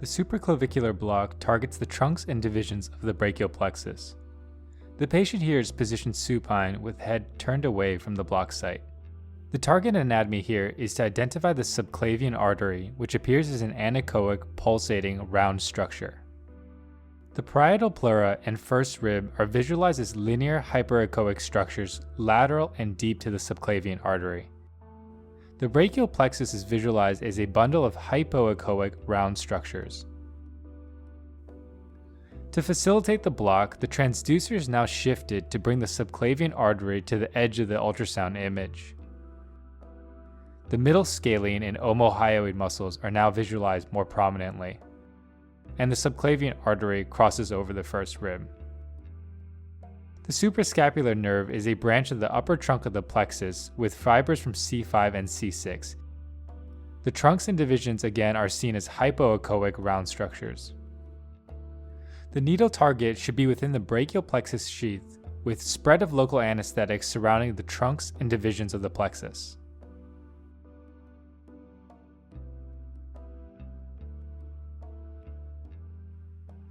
The supraclavicular block targets the trunks and divisions of the brachial plexus. The patient here is positioned supine with head turned away from the block site. The target anatomy here is to identify the subclavian artery, which appears as an anechoic, pulsating, round structure. The parietal pleura and first rib are visualized as linear hyperechoic structures lateral and deep to the subclavian artery. The brachial plexus is visualized as a bundle of hypoechoic round structures. To facilitate the block, the transducer is now shifted to bring the subclavian artery to the edge of the ultrasound image. The middle scalene and omohyoid muscles are now visualized more prominently, and the subclavian artery crosses over the first rib. The suprascapular nerve is a branch of the upper trunk of the plexus with fibers from C5 and C6. The trunks and divisions again are seen as hypoechoic round structures. The needle target should be within the brachial plexus sheath, with spread of local anesthetics surrounding the trunks and divisions of the plexus.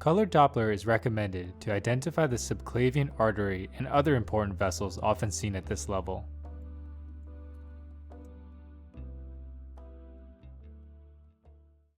Color Doppler is recommended to identify the subclavian artery and other important vessels often seen at this level.